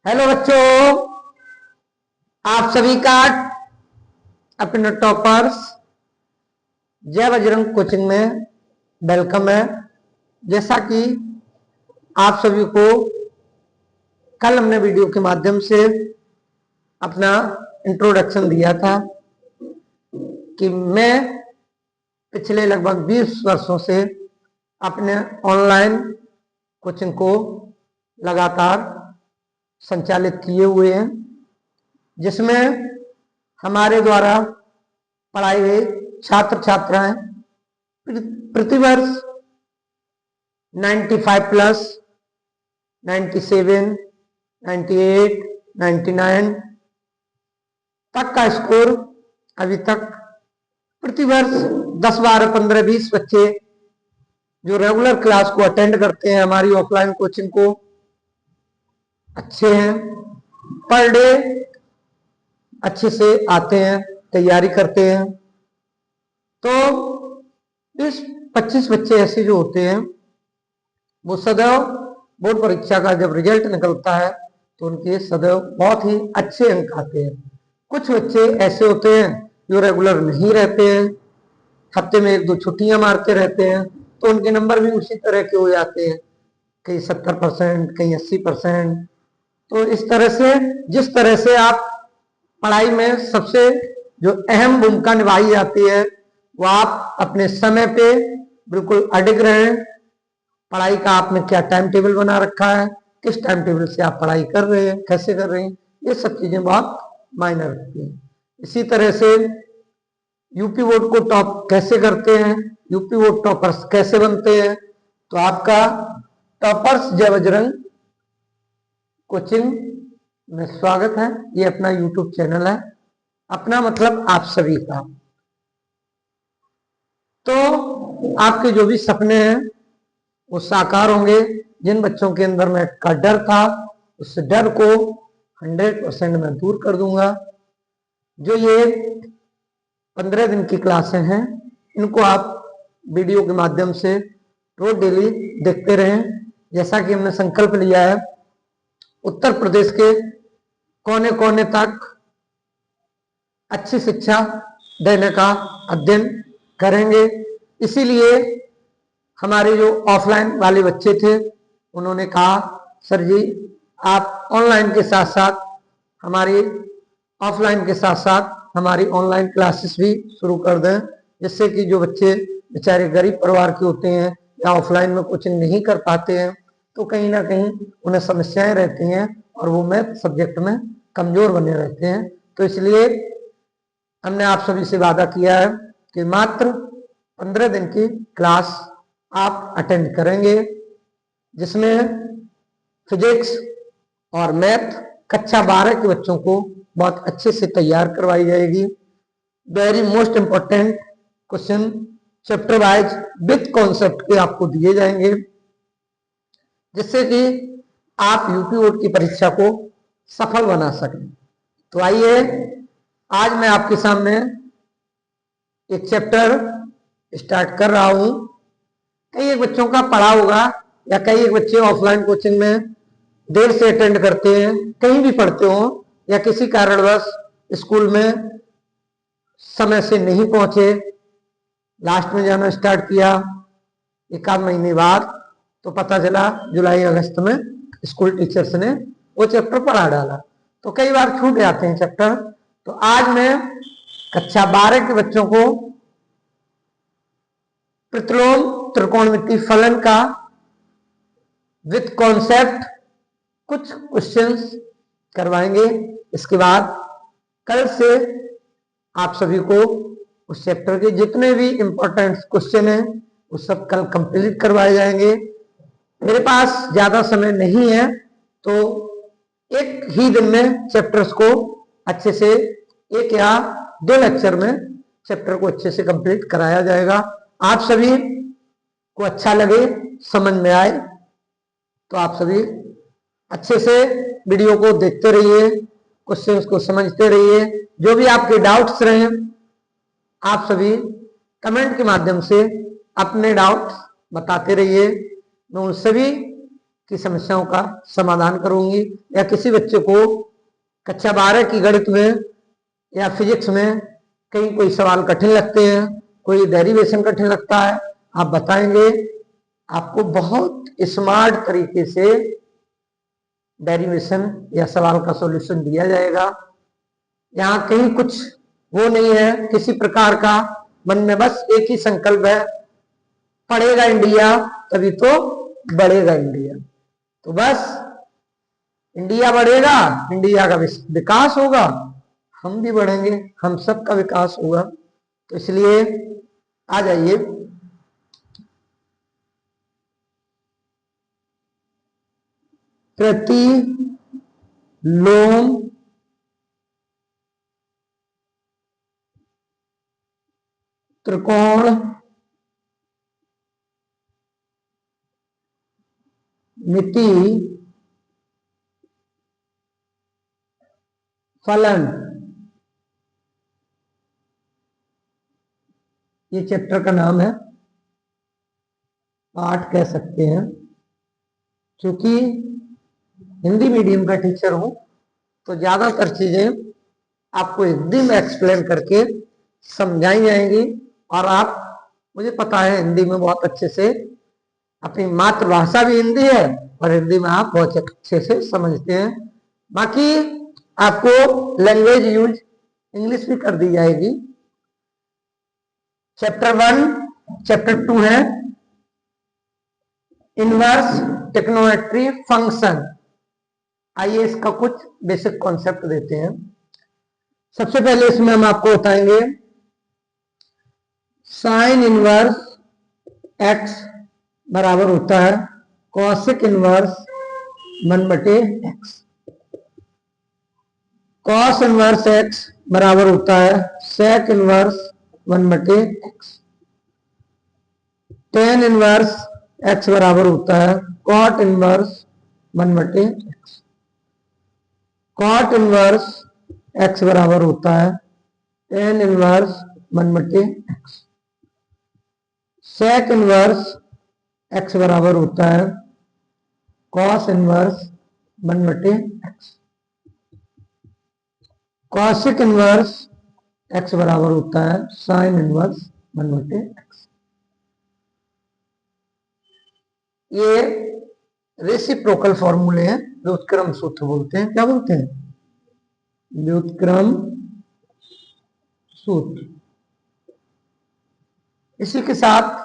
Hello बच्चों, आप सभी का अपने टॉपर्स जय बजरंग कोचिंग में वेलकम है। जैसा कि आप सभी को कल हमने वीडियो के माध्यम से अपना इंट्रोडक्शन दिया था कि मैं पिछले लगभग 20 वर्षों से अपने ऑनलाइन कोचिंग को लगातार संचालित किए हुए हैं, जिसमें हमारे द्वारा पढ़ाए गए छात्र छात्राएं प्रतिवर्ष 95 प्लस, 97, 98, 99 तक का स्कोर अभी तक प्रतिवर्ष 10, 12, 15, 20 बच्चे जो रेगुलर क्लास को अटेंड करते हैं, हमारी ऑफलाइन कोचिंग को, अच्छे हैं। पर डे अच्छे से आते हैं, तैयारी करते हैं। तो 20-25 बच्चे ऐसे जो होते हैं वो सदैव बोर्ड परीक्षा का जब रिजल्ट निकलता है तो उनके सदैव बहुत ही अच्छे अंक आते हैं। कुछ बच्चे ऐसे होते हैं जो रेगुलर नहीं रहते हैं, हफ्ते में 1-2 छुट्टियां मारते रहते हैं, तो उनके नंबर भी उसी तरह के हो जाते हैं, कहीं 70%, कहीं 80%। तो इस तरह से जिस तरह से आप पढ़ाई में सबसे जो अहम भूमिका निभाई जाती है वो आप अपने समय पे बिल्कुल अडिग रहें। पढ़ाई का आपने क्या टाइम टेबल बना रखा है, किस टाइम टेबल से आप पढ़ाई कर रहे हैं, कैसे कर रहे हैं, ये सब चीजें बहुत मायने रखती हैं। इसी तरह से यूपी बोर्ड को टॉप कैसे करते हैं, यूपी बोर्ड टॉपर्स कैसे बनते हैं, तो आपका टॉपर्स जय बजरंग कोचिंग में स्वागत है। ये अपना यूट्यूब चैनल है, अपना मतलब आप सभी का। तो आपके जो भी सपने हैं वो साकार होंगे। जिन बच्चों के अंदर में का डर था उस डर को 100% मैं दूर कर दूंगा। जो ये 15 दिन की क्लासें हैं इनको आप वीडियो के माध्यम से रोज डेली देखते रहें। जैसा कि हमने संकल्प लिया है उत्तर प्रदेश के कोने कोने तक अच्छी शिक्षा देने का अध्ययन करेंगे। इसीलिए हमारे जो ऑफलाइन वाले बच्चे थे उन्होंने कहा, सर जी आप ऑनलाइन के साथ साथ हमारी ऑफलाइन के साथ साथ हमारी ऑनलाइन क्लासेस भी शुरू कर दें, जिससे कि जो बच्चे बेचारे गरीब परिवार के होते हैं या ऑफलाइन में कोचिंग नहीं कर पाते हैं तो कहीं ना कहीं उन्हें समस्याएं रहती हैं और वो मैथ सब्जेक्ट में कमजोर बने रहते हैं। तो इसलिए हमने आप सभी से वादा किया है कि मात्र 15 दिन की क्लास आप अटेंड करेंगे, जिसमें फिजिक्स और मैथ कक्षा 12 के बच्चों को बहुत अच्छे से तैयार करवाई जाएगी। Very most important question chapter wise with concept के आपको दिए जाएंगे, जिससे कि आप यूपी बोर्ड की परीक्षा को सफल बना सकें। तो आइए आज मैं आपके सामने एक चैप्टर स्टार्ट कर रहा हूं। कई एक बच्चों का पढ़ा होगा या कई एक बच्चे ऑफलाइन कोचिंग में देर से अटेंड करते हैं, कहीं भी पढ़ते हो या किसी कारणवश स्कूल में समय से नहीं पहुंचे, लास्ट में जाना स्टार्ट किया, एक आध महीने बाद तो पता चला जुलाई अगस्त में स्कूल टीचर्स ने वो चैप्टर पढ़ा डाला, तो कई बार छूट जाते हैं चैप्टर। तो आज मैं कक्षा 12 के बच्चों को प्रतिलोम त्रिकोणमिति फलन का विद कॉन्सेप्ट कुछ क्वेश्चंस करवाएंगे। इसके बाद कल से आप सभी को उस चैप्टर के जितने भी इंपॉर्टेंट क्वेश्चन हैं वो सब कल कंप्लीट करवाए जाएंगे। मेरे पास ज्यादा समय नहीं है तो एक ही दिन में चैप्टर्स को अच्छे से 1 या 2 लेक्चर में चैप्टर को अच्छे से कंप्लीट कराया जाएगा। आप सभी को अच्छा लगे, समझ में आए तो आप सभी अच्छे से वीडियो को देखते रहिए, क्वेश्चंस को समझते रहिए। जो भी आपके डाउट्स रहे आप सभी कमेंट के माध्यम से अपने डाउट्स बताते रहिए। मैं उन सभी की समस्याओं का समाधान करूंगी, या किसी बच्चे को कक्षा 12 की गणित में या फिजिक्स में कहीं कोई सवाल कठिन लगते हैं, कोई डेरिवेशन कठिन लगता है, आप बताएंगे, आपको बहुत स्मार्ट तरीके से डेरिवेशन या सवाल का सॉल्यूशन दिया जाएगा। यहाँ कहीं कुछ वो नहीं है किसी प्रकार का, मन में बस एक ही संकल्प है, पढ़ेगा इंडिया तभी तो बढ़ेगा इंडिया। तो बस इंडिया बढ़ेगा, इंडिया का विकास होगा, हम भी बढ़ेंगे, हम सबका विकास होगा। तो इसलिए आ जाइए, प्रतिलोम त्रिकोण मिति फलन, ये चैप्टर का नाम है, पाठ कह सकते हैं। क्योंकि हिंदी मीडियम का टीचर हूं तो ज्यादातर चीजें आपको हिंदी में एक्सप्लेन करके समझाई जाएंगी, और आप, मुझे पता है हिंदी में बहुत अच्छे से, अपनी मातृभाषा भी हिंदी है और हिंदी में आप बहुत अच्छे से समझते हैं। बाकी आपको लैंग्वेज यूज इंग्लिश भी कर दी जाएगी। चैप्टर 1, चैप्टर 2 है इनवर्स टेक्नोमेट्री फंक्शन। आइए इसका कुछ बेसिक कॉन्सेप्ट देते हैं। सबसे पहले इसमें हम आपको बताएंगे साइन इनवर्स एक्स बराबर होता है cosec inverse 1/x, cos inverse X बराबर होता है sec inverse 1/x, tan inverse X बराबर होता है cot inverse 1/x, cot inverse X बराबर होता है tan inverse 1/x, sec inverse X बराबर होता है cos inverse 1/x, cosec inverse X बराबर होता है साइन इनवर्स 1/x। ये रेसिप्रोकल फॉर्मूले हैं, व्युत्क्रम सूत्र बोलते हैं। क्या बोलते हैं? व्युत्क्रम सूत्र। इसी के साथ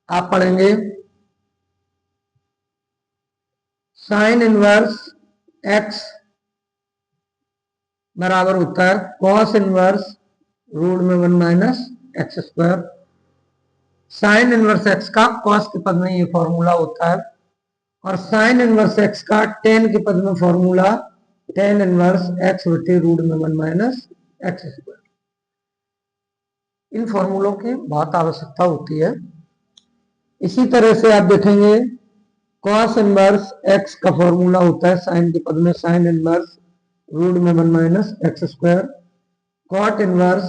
आप पढ़ेंगे साइन इनवर्स एक्स बराबर होता है cos inverse √1 - x²। Sign inverse X का कॉस के पद में ये फॉर्मूला होता है, और साइन इनवर्स एक्स का टेन के पद में formula tan inverse x/√1 - x²। इन फॉर्मूलों की बहुत आवश्यकता होती है। इसी तरह से आप देखेंगे कॉस इनवर्स एक्स का फॉर्मूला होता है साइन के पद में sine inverse √1 - x²। Cot inverse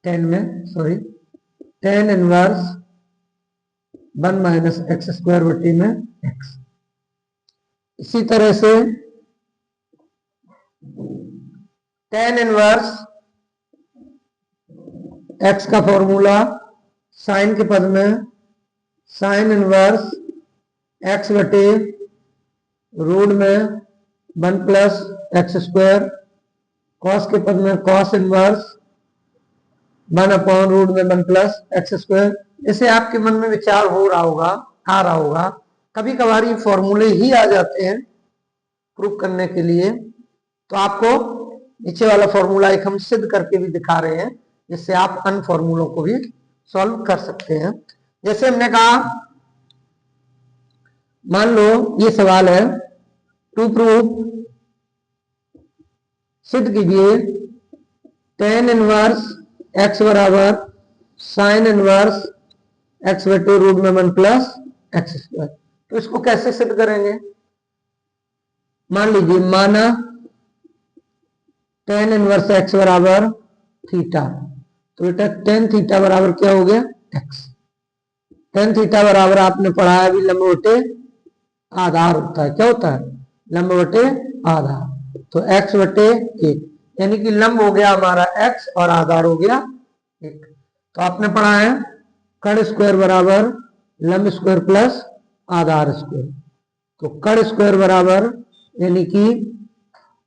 tan inverse 1 - x²/x। इसी तरह से टेन इनवर्स एक्स का फॉर्मूला साइन के पद में sine inverse x/√1 + x²। Cos के पद में कॉस इनवर्स 1/√1 + x²। इसे आपके मन में विचार हो रहा होगा, आ रहा होगा, कभी कभार ये फॉर्मूले ही आ जाते हैं प्रूफ करने के लिए। तो आपको नीचे वाला फॉर्मूला एक हम सिद्ध करके भी दिखा रहे हैं, जिससे आप अन्य फॉर्मूलों को भी सॉल्व कर सकते हैं। जैसे हमने कहा, मान लो ये सवाल है, टू प्रूव, सिद्ध कीजिए टेन इनवर्स एक्स बराबर साइन इनवर्स x/√1 + x²। तो इसको कैसे सिद्ध करेंगे? मान लीजिए, माना टेन इनवर्स एक्स बराबर थीटा, तो बेटा टेन थीटा बराबर क्या हो गया? x। टेन थीटा बराबर आपने पढ़ा है अभी लंब बटे आधार होता है। क्या होता है? लंब बटे आधार। तो x बटे 1, यानी कि लंब हो गया हमारा x और आधार हो गया 1। तो आपने पढ़ा है कर्ण स्क्वायर बराबर लंब स्क्वायर प्लस आधार स्क्वायर। तो कर्ण स्क्वायर बराबर यानी कि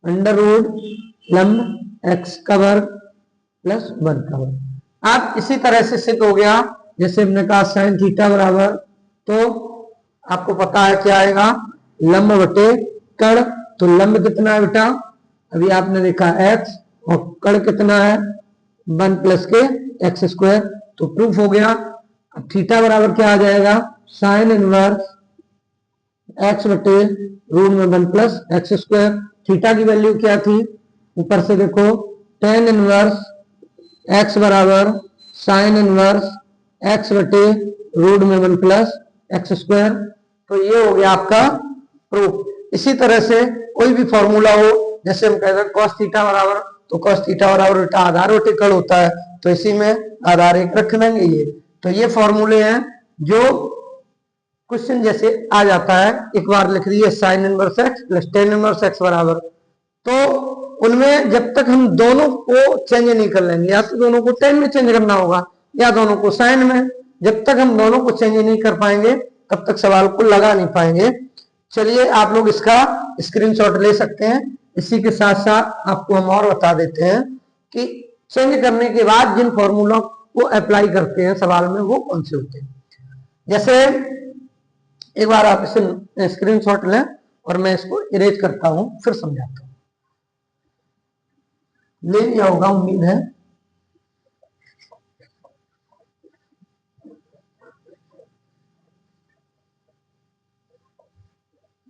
अंडर रूट लंब x का वर्ग प्लस 1 का वर्ग। आप इसी तरह से सिद्ध हो गया, जैसे हमने कहा साइन थीटा बराबर, तो आपको पता है क्या आएगा, लंब बटे कर्ण। तो लंब कितना है बेटा? अभी आपने देखा x, और कर्ण कितना है? 1 प्लस के एक्स स्क्वायर। तो प्रूफ हो गया। अब थीटा बराबर क्या आ जाएगा? साइन इनवर्स x बटे रूट में 1 प्लस एक्स स्क्वायर। थीटा की वैल्यू क्या थी? ऊपर से देखो, टेन इनवर्स x बराबर साइन इनवर्स x बटे रूट में 1 प्लस एक्स स्क्वायर। तो ये हो गया आपका प्रूफ। इसी तरह से कोई भी फॉर्मूला हो, जैसे हम कहते हैं cos थीटा बराबर, तो cos थीटा बराबर बेटा आधार बटे कर्ण होता है, तो इसी में आधार 1 रख देंगे। ये तो ये फॉर्मूले हैं जो क्वेश्चन जैसे आ जाता है, एक बार लिख दिए sine inverse x plus tan inverse x बराबर, तो उनमें जब तक हम दोनों को चेंज नहीं कर लेंगे, या तो दोनों को टेन में चेंज करना होगा या दोनों को साइन में, जब तक हम दोनों को चेंज नहीं कर पाएंगे तब तक सवाल को लगा नहीं पाएंगे। चलिए आप लोग इसका स्क्रीनशॉट ले सकते हैं। इसी के साथ साथ आपको हम और बता देते हैं कि चेंज करने के बाद जिन फॉर्मूला को अप्लाई करते हैं सवाल में वो कौन से होते हैं। जैसे एक बार आप इसे स्क्रीनशॉट लें और मैं इसको इरेज करता हूं, फिर समझाता हूं। ले लिया होगा उम्मीद है।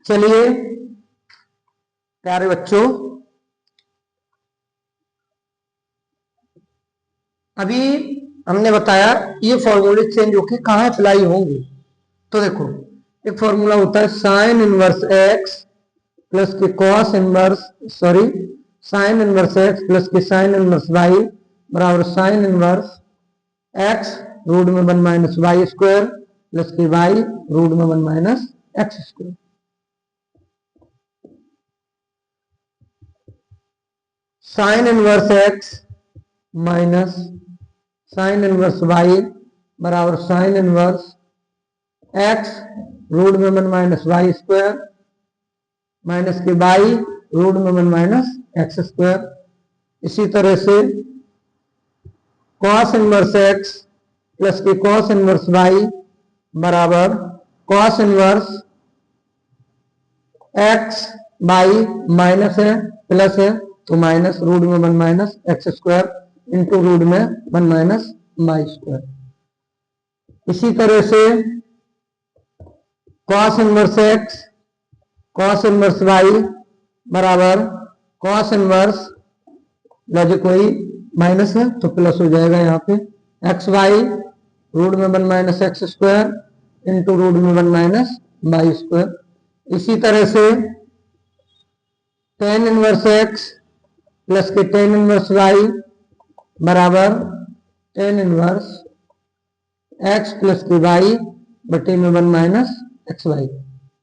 चलिए प्यारे बच्चों, अभी हमने बताया ये फॉर्मूले चेंज होके कहां अप्लाई होंगे। तो देखो, एक फॉर्मूला होता है साइन इनवर्स एक्स प्लस के cos inverse sine inverse x plus के साइन इनवर्स वाई बराबर साइन इनवर्स एक्स रूट में 1 माइनस वाई स्क्वायर प्लस के वाई रूट में 1 minus x square. Sine inverse X minus sine inverse Y बराबर sine inverse x root में 1 minus Y square minus के Y root में 1 minus x square. इसी तरह से कॉस इनवर्स एक्स प्लस के कॉस इनवर्स वाई बराबर cos inverse x by minus है प्लस है, तो माइनस रूट में 1 minus x square into root में 1 माइनस वाई स्क्वायर। इसी तरह से cos inverse X cos inverse Y बराबर कॉस इनवर्स, लॉजिक कोई माइनस है तो प्लस हो जाएगा यहाँ पे, एक्स वाई रूट में 1 minus x square into root में 1 माइनस वाई स्क्वायर। इसी तरह से टेन इनवर्स एक्स प्लस के टेन इनवर्स वाई बराबर टेन इनवर्स एक्स प्लस के वाई बटे में 1 माइनस एक्स वाई।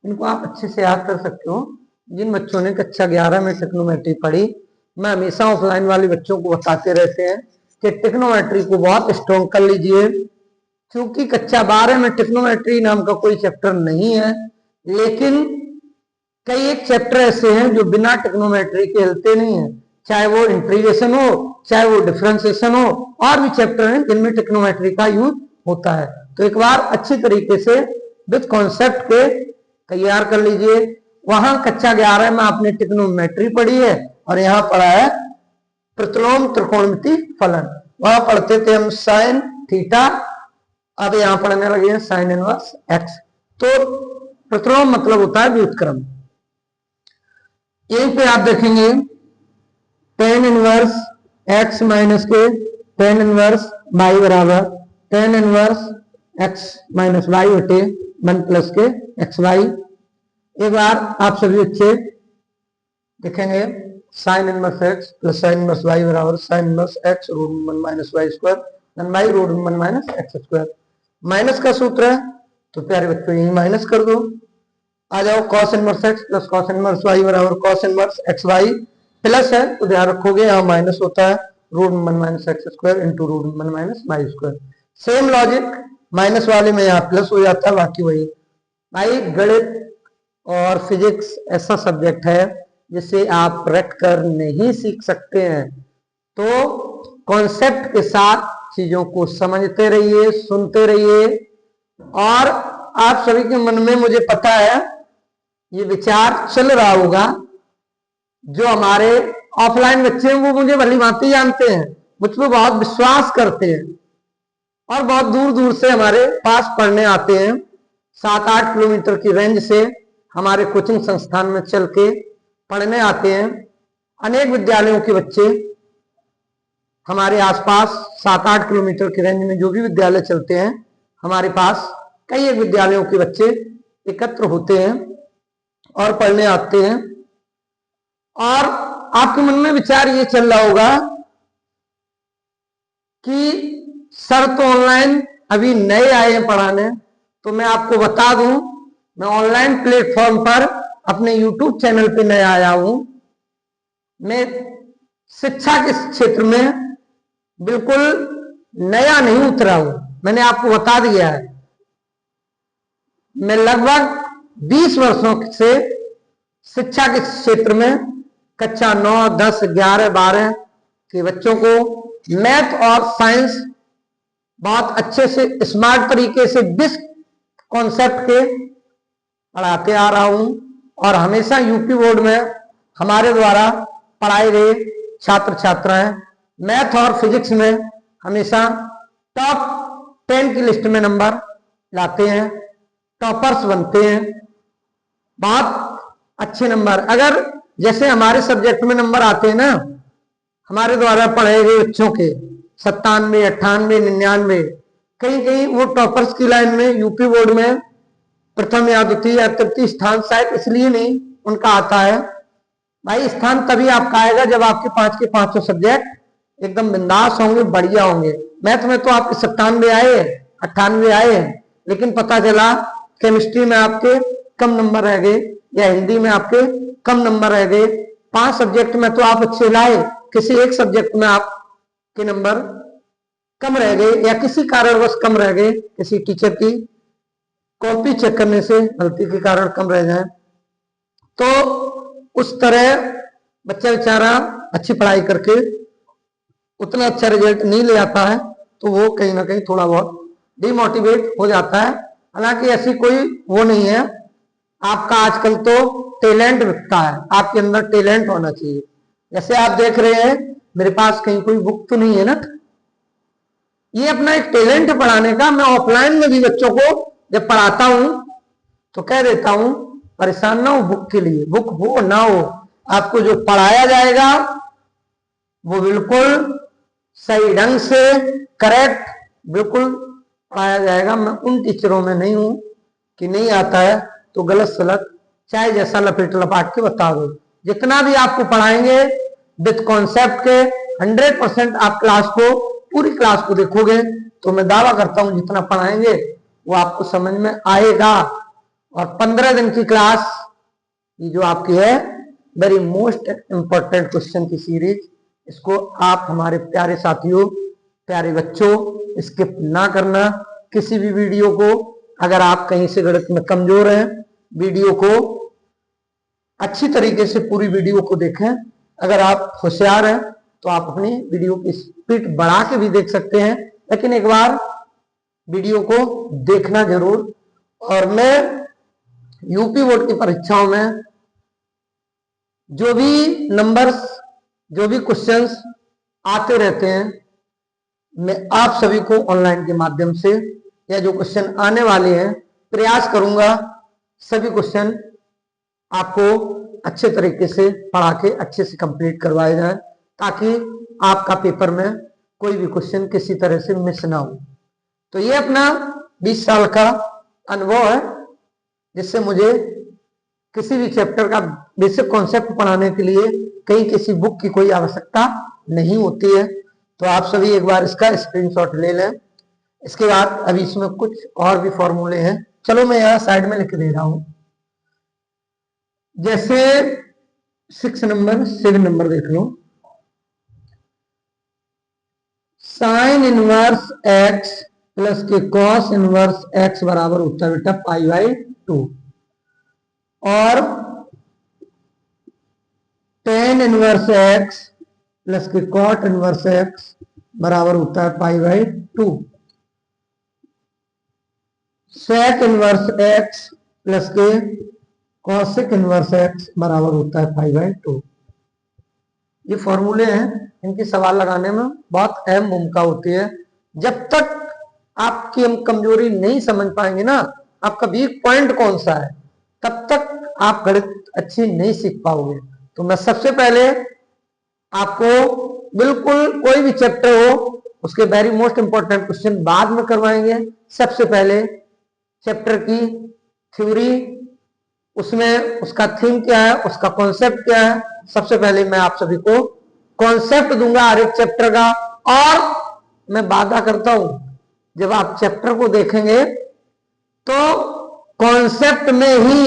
इनको आप अच्छे से याद कर सकते हो। जिन बच्चों ने कक्षा 11 में टेक्नोमेट्री पढ़ी, मैं हमेशा ऑफलाइन वाले बच्चों को बताते रहते हैं कि टेक्नोमेट्री को बहुत स्ट्रॉन्ग कर लीजिए, क्योंकि कक्षा 12 में टेक्नोमेट्री नाम का कोई चैप्टर नहीं है, लेकिन कई एक चैप्टर ऐसे हैं जो बिना टेक्नोमेट्री के हिलते नहीं है, चाहे वो इंटीग्रेशन हो, चाहे वो डिफरेंशिएशन हो, और भी चैप्टर हैं जिनमें टेक्नोमेट्री का यूज होता है। तो एक बार अच्छी तरीके से विद कॉन्सेप्ट के तैयार कर लीजिए। वहां कक्षा 11 में आपने टेक्नोमेट्री पढ़ी है और यहाँ पढ़ा है प्रतिलोम त्रिकोणमिति फलन। वहां पढ़ते थे हम साइन थीटा, अब यहाँ पढ़ने लगे हैं साइन इनवर्स एक्स। तो प्रतिलोम मतलब होता है व्युत्क्रम। यहीं पे आप देखेंगे टेन इनवर्स एक्स माइनस के टेन इनवर्स वाई बराबर tan inverse X minus Y बटे 1 प्लस के एक्स वाई। एक बार आप सभी अच्छे देखेंगे sine inverse x plus sine inverse Y बराबर sine inverse x root 1 minus Y square 1 by root 1 minus x square. Minus का सूत्र है, तो प्यारे बच्चों यही माइनस कर दो। आ जाओ, cos inverse x plus cos inverse y बराबर cos inverse X Y, plus है तो ध्यान रखोगे यहाँ माइनस होता है, root 1 minus x square into root 1 minus Y square. Same logic minus वाले में यहाँ प्लस हो जाता है, बाकी वही। भाई गणित और फिजिक्स ऐसा सब्जेक्ट है जिसे आप रट कर नहीं सीख सकते हैं, तो कॉन्सेप्ट के साथ चीजों को समझते रहिए, सुनते रहिए। और आप सभी के मन में मुझे पता है ये विचार चल रहा होगा, जो हमारे ऑफलाइन बच्चे हैं वो मुझे भली भांति जानते हैं, मुझ पर बहुत विश्वास करते हैं और बहुत दूर दूर से हमारे पास पढ़ने आते हैं। 7-8 किलोमीटर की रेंज से हमारे कोचिंग संस्थान में चल के पढ़ने आते हैं। अनेक विद्यालयों के बच्चे हमारे आसपास 7-8 किलोमीटर की रेंज में जो भी विद्यालय चलते हैं, हमारे पास कई एक विद्यालयों के बच्चे एकत्र होते हैं और पढ़ने आते हैं। और आपके मन में विचार ये चल रहा होगा कि सर तो ऑनलाइन अभी नए आए हैं पढ़ाने, तो मैं आपको बता दूं, मैं ऑनलाइन प्लेटफॉर्म पर अपने YouTube चैनल पे नया आया हूं। मैं शिक्षा के क्षेत्र में बिल्कुल नया नहीं उतरा हूं, मैंने आपको बता दिया है। मैं लगभग 20 वर्षों से शिक्षा के क्षेत्र में कक्षा 9, 10, 11, 12 के बच्चों को मैथ और साइंस बहुत अच्छे से स्मार्ट तरीके से बिस कॉन्सेप्ट के पढ़ाते आ रहा हूं। और हमेशा यूपी बोर्ड में हमारे द्वारा पढ़ाए गए छात्र छात्राएं मैथ और फिजिक्स में हमेशा टॉप 10 की लिस्ट में नंबर लाते हैं, टॉपर्स बनते हैं, बहुत अच्छे नंबर। अगर जैसे हमारे सब्जेक्ट में नंबर आते हैं ना, हमारे द्वारा पढ़ाए गए बच्चों के 97, 98, 99, कहीं कहीं वो टॉपर्स की लाइन में यूपी बोर्ड में प्रथम या द्वितीय या तृतीय स्थान शायद इसलिए नहीं उनका आता है। भाई स्थान तभी आपका आएगा जब आपके 5 के 5 सब्जेक्ट एकदम बिंदास होंगे, बढ़िया होंगे। मैथ में तो आपके 97 आए, 98 आए, लेकिन पता चला केमिस्ट्री में आपके कम नंबर रह गए या हिंदी में आपके कम नंबर रह गए। 5 सब्जेक्ट में तो आप अच्छे लाए, किसी एक सब्जेक्ट में आपके नंबर कम रह गए या किसी कारणवश कम रह गए, किसी टीचर की कॉपी चेक करने से गलती के कारण कम रह जाए, तो उस तरह बच्चा बेचारा अच्छी पढ़ाई करके उतना अच्छा रिजल्ट नहीं ले आता है, तो वो कहीं ना कहीं थोड़ा बहुत डिमोटिवेट हो जाता है। हालांकि ऐसी कोई वो नहीं है, आपका आजकल तो टैलेंट बिकता है, आपके अंदर टैलेंट होना चाहिए। जैसे आप देख रहे हैं मेरे पास कहीं कोई बुक तो नहीं है ना, ये अपना एक टैलेंट है पढ़ाने का। मैं ऑफलाइन में भी बच्चों को जब पढ़ाता हूं तो कह देता हूं परेशान ना हो बुक के लिए, बुक हो ना हो, आपको जो पढ़ाया जाएगा वो बिल्कुल सही ढंग से करेक्ट बिल्कुल पढ़ाया जाएगा। मैं उन टीचरों में नहीं हूं कि नहीं आता है तो गलत सलत चाहे जैसा लपेट लपाट के बता दो। जितना भी आपको पढ़ाएंगे विद कॉन्सेप्ट के 100% आप क्लास को पूरी क्लास को देखोगे तो मैं दावा करता हूं जितना पढ़ाएंगे वो आपको समझ में आएगा। और 15 दिन की क्लास ये जो आपकी है वेरी मोस्ट इंपॉर्टेंट क्वेश्चन की सीरीज, इसको आप हमारे प्यारे साथियों, प्यारे बच्चों स्किप ना करना किसी भी वीडियो को। अगर आप कहीं से गणित में कमजोर हैं, वीडियो को अच्छी तरीके से पूरी वीडियो को देखें। अगर आप होशियार हैं तो आप अपनी वीडियो की स्पीड बढ़ा के भी देख सकते हैं, लेकिन एक बार वीडियो को देखना जरूर। और मैं यूपी बोर्ड की परीक्षाओं में जो भी नंबर्स, जो भी क्वेश्चंस आते रहते हैं, मैं आप सभी को ऑनलाइन के माध्यम से या जो क्वेश्चन आने वाले हैं प्रयास करूंगा सभी क्वेश्चन आपको अच्छे तरीके से पढ़ा के अच्छे से कंप्लीट करवाए जाए, ताकि आपका पेपर में कोई भी क्वेश्चन किसी तरह से मिस ना हो। तो ये अपना 20 साल का अनुभव है, जिससे मुझे किसी भी चैप्टर का बेसिक कॉन्सेप्ट पढ़ाने के लिए कहीं किसी बुक की कोई आवश्यकता नहीं होती है। तो आप सभी एक बार इसका स्क्रीनशॉट ले लें। इसके बाद अभी इसमें कुछ और भी फॉर्मूले हैं, चलो मैं यहाँ साइड में लिख दे रहा हूं। जैसे 7 नंबर देख लो, साइन इनवर्स एक्स प्लस के कॉस इनवर्स एक्स बराबर होता है बेटा π/2, और टेन इनवर्स एक्स प्लस के कॉट इनवर्स एक्स बराबर होता है π/2, सेक इनवर्स एक्स प्लस के कॉसिक इनवर्स एक्स बराबर होता है π/2। ये फॉर्मूले हैं, इनकी सवाल लगाने में बहुत अहम भूमिका होती है। जब तक आपकी हम कमजोरी नहीं समझ पाएंगे ना, आपका वीक पॉइंट कौन सा है, तब तक आप गणित अच्छी नहीं सीख पाओगे। तो मैं सबसे पहले आपको बिल्कुल कोई भी चैप्टर हो उसके वेरी मोस्ट इंपॉर्टेंट क्वेश्चन बाद में करवाएंगे। सबसे पहले चैप्टर की थ्योरी, उसमें उसका थीम क्या है, उसका कॉन्सेप्ट क्या है, सबसे पहले मैं आप सभी को कॉन्सेप्ट दूंगा हर एक चैप्टर का। और मैं वादा करता हूं जब आप चैप्टर को देखेंगे तो कॉन्सेप्ट में ही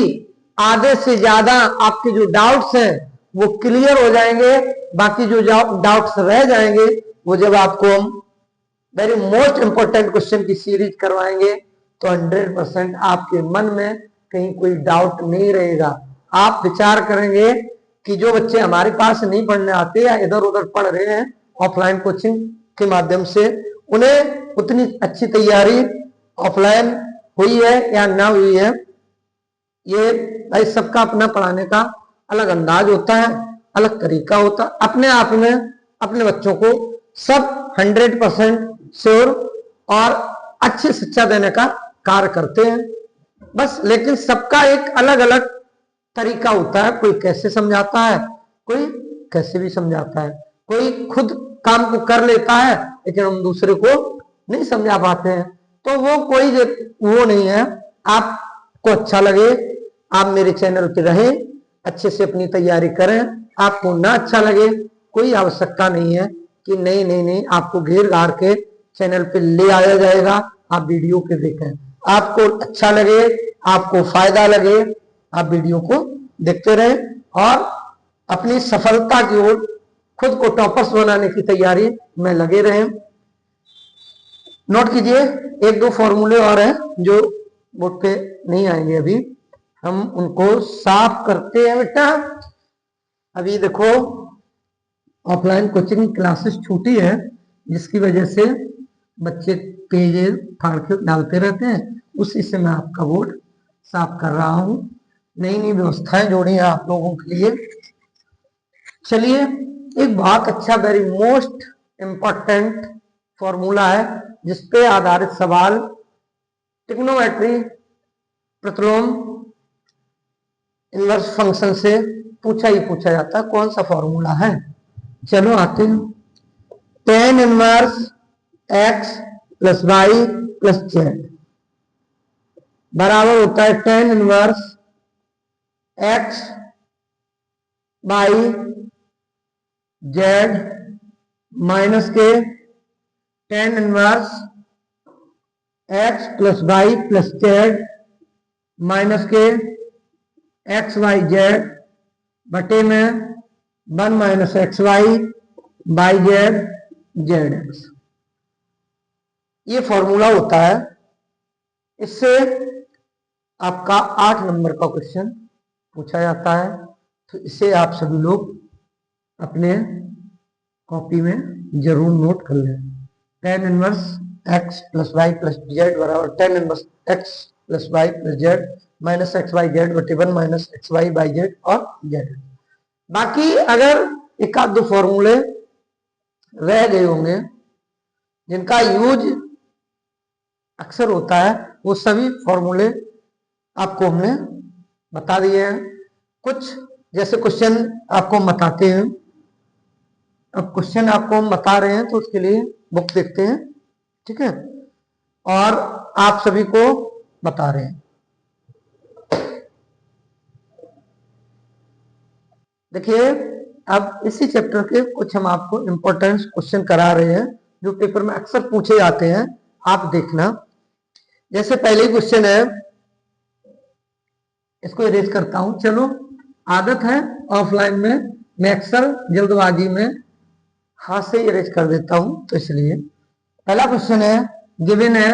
आधे से ज्यादा आपके जो डाउट्स हैं वो क्लियर हो जाएंगे। बाकी जो डाउट्स रह जाएंगे वो जब आपको हम वेरी मोस्ट इंपॉर्टेंट क्वेश्चन की सीरीज करवाएंगे तो 100% आपके मन में कहीं कोई डाउट नहीं रहेगा। आप विचार करेंगे कि जो बच्चे हमारे पास नहीं पढ़ने आते या इधर उधर पढ़ रहे हैं ऑफलाइन कोचिंग के माध्यम से, उन्हें उतनी अच्छी तैयारी ऑफलाइन हुई है या ना हुई है, ये भाई सबका अपना पढ़ाने का अलग अंदाज होता है, अलग तरीका होता है। अपने आप में अपने बच्चों को सब 100% श्योर और अच्छी शिक्षा देने का कार्य करते हैं बस, लेकिन सबका एक अलग अलग तरीका होता है। कोई कैसे समझाता है, कोई कैसे भी समझाता है, कोई खुद काम को कर लेता है लेकिन हम दूसरे को नहीं समझा पाते हैं। तो वो कोई वो नहीं है। आपको अच्छा लगे आप मेरे चैनल पे रहें, अच्छे से अपनी तैयारी करें। आपको ना अच्छा लगे कोई आवश्यकता नहीं है कि नहीं नहीं नहीं आपको घेर घार के चैनल पे ले आया जाएगा, आप वीडियो के देखें। आपको अच्छा लगे, आपको फायदा लगे, आप वीडियो को देखते रहें और अपनी सफलता की ओर खुद को टॉपर्स बनाने की तैयारी में लगे रहें। नोट कीजिए, एक दो फॉर्मूले और हैं जो बोर्ड पे नहीं आएंगे, अभी हम उनको साफ करते हैं बेटा। अभी देखो ऑफलाइन कोचिंग क्लासेस छूटी है जिसकी वजह से बच्चे पेज फाड़ के डालते रहते हैं, उसी से मैं आपका बोर्ड साफ कर रहा हूं। नई नई व्यवस्थाएं जोड़ी हैं आप लोगों के लिए। चलिए, एक बहुत अच्छा वेरी मोस्ट इंपॉर्टेंट फॉर्मूला है जिसपे आधारित सवाल ट्रिग्नोमेट्री प्रतिलोम इनवर्स फंक्शन से पूछा ही पूछा जाता है। कौन सा फॉर्मूला है, चलो आते हैं। Tan inverse x plus y plus z बराबर होता है tan inverse x by z minus के tan inverse x plus y plus z minus के एक्स वाई जेड बटे में 1 minus x y by z z x. ये formula होता है। इससे आपका 8 नंबर का क्वेश्चन पूछा जाता है, तो इसे आप सभी लोग अपने कॉपी में जरूर नोट कर लें। Tan inverse x plus y plus z बराबर tan inverse x plus y plus z minus x y z बटे 1 minus x y by z और जेड। बाकी अगर एक आध दो फॉर्मूले रह गए होंगे जिनका यूज अक्सर होता है, वो सभी फॉर्मूले आपको हमने बता दिए हैं। कुछ जैसे क्वेश्चन आपको हम बताते हैं, अब क्वेश्चन आपको हम बता रहे हैं तो उसके लिए बुक देखते हैं, ठीक है, और आप सभी को बता रहे हैं। देखिए, अब इसी चैप्टर के कुछ हम आपको इंपॉर्टेंट क्वेश्चन करा रहे हैं जो पेपर में अक्सर पूछे जाते हैं। आप देखना, जैसे पहले क्वेश्चन है, इसको इरेज करता हूं। चलो, आदत है ऑफलाइन में मैं अक्सर जल्दबाजी में हाथ से इरेज कर देता हूं, तो इसलिए पहला क्वेश्चन है, गिवन है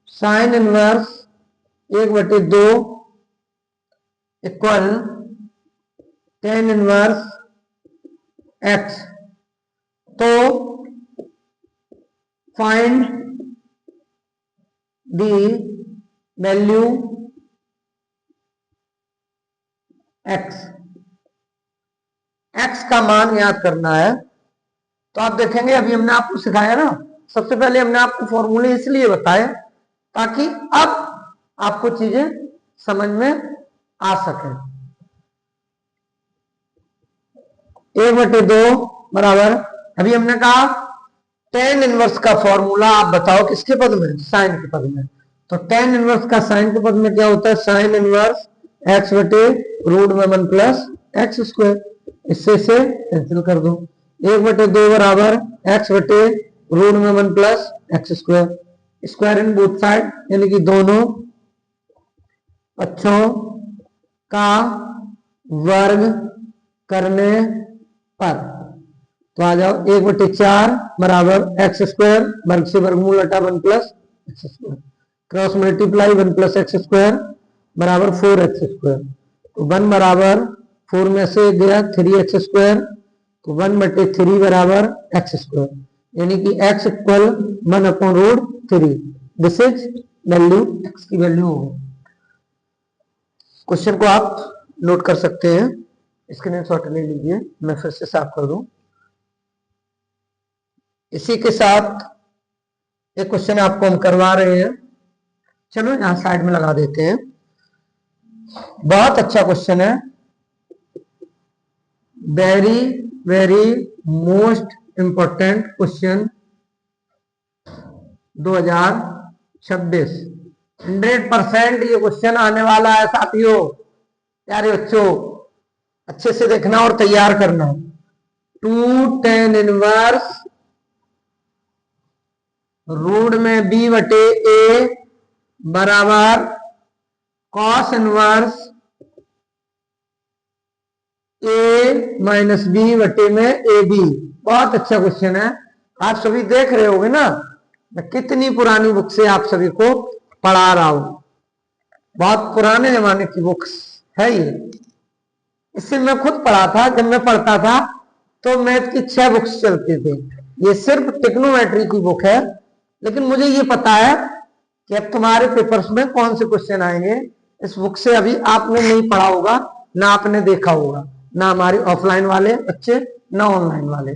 sine inverse 1/2 equal tan inverse x. तो find the value x. X का मान याद करना है। तो आप देखेंगे, अभी हमने आपको सिखाया ना, सबसे पहले हमने आपको फॉर्मूले इसलिए बताए ताकि अब आपको चीजें समझ में आ सके। 1/2 बराबर, अभी हमने कहा टेन इनवर्स का फॉर्मूला आप बताओ किसके पद में, साइन के पद में। तो टेन इनवर्स का साइन के पद में क्या होता है, साइन इनवर्स एक्स बटे रूट में 1 प्लस एक्स स्क्वायर। इससे से कैंसिल कर दो। 1/2 बराबर एक्स बटे रूट में 1 plus x square, square in both side, यानी कि दोनों पक्षों का वर्ग करने पर। तो आ जाओ, 1/4 बराबर एक्स स्क्वायर, वर्ग से वर्गमूल हटा 1 plus x square, cross multiply 1 plus x square बराबर 4x स्क्वायर। तो 1 बराबर 4 में से गया 3x स्क्वायर, तो 1/3 बराबर एक्स स्क्वायर, यानी कि x equal 1/√3। This is value, x की वैल्यू होगी। क्वेश्चन को आप नोट कर सकते हैं, स्क्रीनशॉट ले लीजिए, मैं फिर से साफ कर दूं। इसी के साथ एक क्वेश्चन आपको हम करवा रहे हैं, चलो यहां साइड में लगा देते हैं। बहुत अच्छा क्वेश्चन है, very very most important question 2026। 100% ये क्वेश्चन आने वाला है साथियों, प्यारे बच्चों, अच्छे से देखना और तैयार करना। 2 tan इनवर्स रूट में b/a बराबर cos inverse a minus B बटे में ए बी। बहुत अच्छा क्वेश्चन है, आप सभी देख रहे होगे ना, मैं कितनी पुरानी बुक से आप सभी को पढ़ा रहा हूं। बहुत पुराने जमाने की बुक्स है ये, इससे मैं खुद पढ़ा था। जब मैं पढ़ता था तो मैथ की 6 बुक्स चलती थी, ये सिर्फ टिक्नोमेट्री की बुक है। लेकिन मुझे ये पता है कि अब तुम्हारे पेपर्स में कौन से क्वेश्चन आएंगे। इस बुक से अभी आपने नहीं पढ़ा होगा, ना आपने देखा होगा, ना हमारे ऑफलाइन वाले बच्चे, ना ऑनलाइन वाले।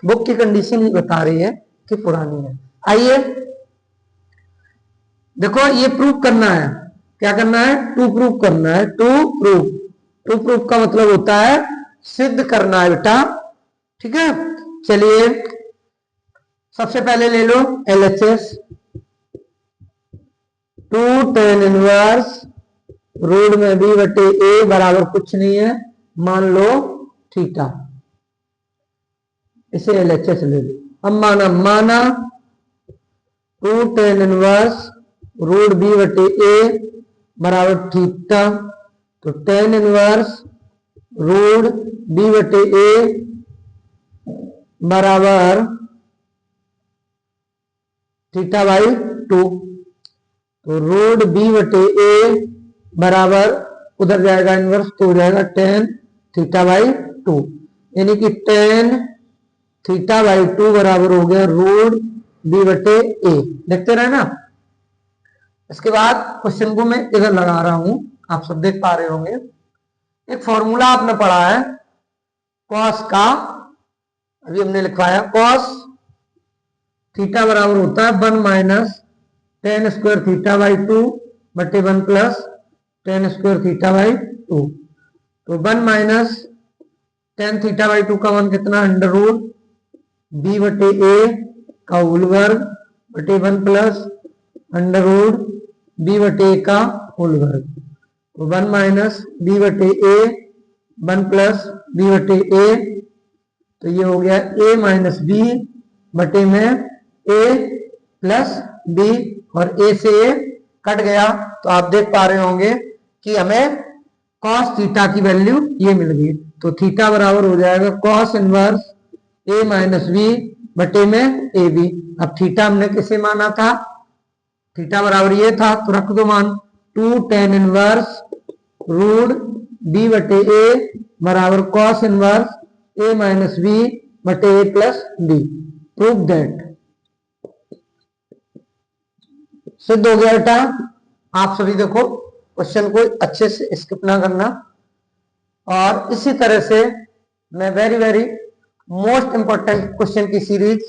बुक की कंडीशन ही बता रही है कि पुरानी है। आइए देखो, ये प्रूव करना है। क्या करना है, टू प्रूव करना है। टू प्रूव का मतलब होता है सिद्ध करना है बेटा, ठीक है। चलिए सबसे पहले ले लो LHS। 2 tan इनवर्स रूट में b/a बराबर कुछ नहीं है, मान लो थीटा। इसे LHS ले लो। अब माना 2 tan इनवर्स रूट b/a बराबर थीटा। तो tan इनवर्स रूट b/a बराबर थीटा बाई 2। तो रूट b/a बराबर, उधर जाएगा इनवर्स तो हो जाएगा tan थीटा बाई 2, यानी कि tan थीटा बाई 2 बराबर हो गया रूट b/a। देखते रहे ना। इसके बाद क्वेश्चन को मैं इधर लगा रहा हूं, आप सब देख पा रहे होंगे। एक फॉर्मूला आपने पढ़ा है कॉस का, अभी हमने लिखवाया कॉस थीटा बराबर होता है 1 minus tan square theta by 2 बटे 1 plus tan square theta by 2। तो 1 माइनस tan थीटा बाई 2 का मान कितना, अंडर रूट b/a का होल वर्ग बटे 1 प्लस अंडर रूट b/a का होल वर्ग। तो 1 माइनस b/a 1 प्लस b/a, तो ये हो गया a माइनस बी बटे में ए प्लस बी, और ए से ए कट गया तो आप देख पा रहे होंगे कि हमें कॉस थीटा की वैल्यू ये मिल गई। तो थीटा बराबर हो जाएगा कॉस इनवर्स ए माइनस बी बटे में ए बी। अब थीटा हमने किसे माना था, थीटा बराबर ये था, तो रख दो मान 2 tan इनवर्स रूट बी बटे ए बराबर कॉस इनवर्स ए माइनस बी बटे ए प्लस बी। Prove that. सिद्ध हो गया बेटा। आप सभी देखो क्वेश्चन को अच्छे से स्किप ना करना, और इसी तरह से मैं वेरी मोस्ट इंपॉर्टेंट क्वेश्चन की सीरीज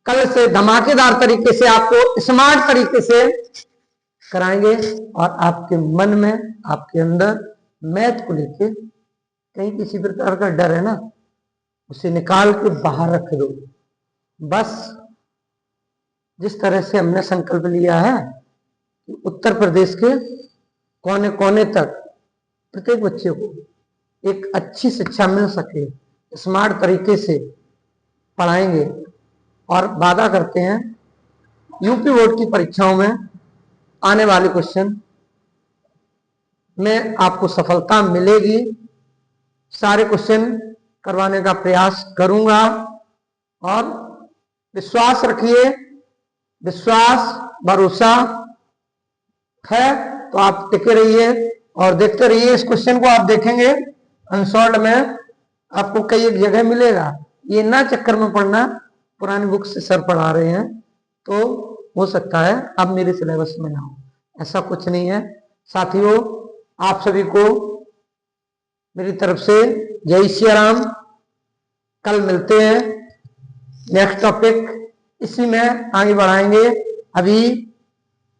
कल से धमाकेदार तरीके से आपको स्मार्ट तरीके से कराएंगे, और आपके मन में, आपके अंदर मैथ को लेके कहीं किसी प्रकार का डर है ना, उसे निकाल के बाहर रख दो। बस जिस तरह से हमने संकल्प लिया है कि उत्तर प्रदेश के कोने कोने तक प्रत्येक बच्चे को एक अच्छी शिक्षा मिल सके, स्मार्ट तरीके से पढ़ाएंगे, और वादा करते हैं यूपी बोर्ड की परीक्षाओं में आने वाले क्वेश्चन में आपको सफलता मिलेगी। सारे क्वेश्चन करवाने का प्रयास करूंगा, और विश्वास रखिए, विश्वास भरोसा है तो आप टिके रहिए और देखते रहिए। इस क्वेश्चन को आप देखेंगे अनसॉल्व में आपको कई एक जगह मिलेगा। ये ना चक्कर में पढ़ना पुरानी बुक से सर पढ़ा रहे हैं तो हो सकता है अब मेरे सिलेबस में ना हो, ऐसा कुछ नहीं है। साथियों, आप सभी को मेरी तरफ से जय श्री राम। कल मिलते हैं, नेक्स्ट टॉपिक इसी में आगे बढ़ाएंगे। अभी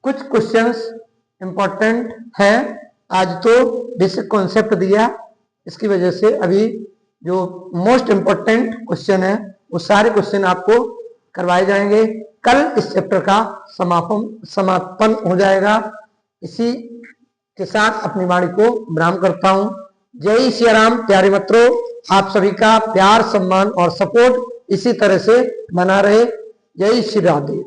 कुछ क्वेश्चंस इंपॉर्टेंट है, आज तो बेसिक कॉन्सेप्ट दिया, इसकी वजह से अभी जो मोस्ट इंपॉर्टेंट क्वेश्चन है वो सारे क्वेश्चन आपको करवाए जाएंगे। कल इस चैप्टर का समापन हो जाएगा। इसी के साथ अपनी वाणी को विराम करता हूं। जय श्री राम। प्यारे मित्रों, आप सभी का प्यार, सम्मान और सपोर्ट इसी तरह से बना रहे। जय श्री राधे।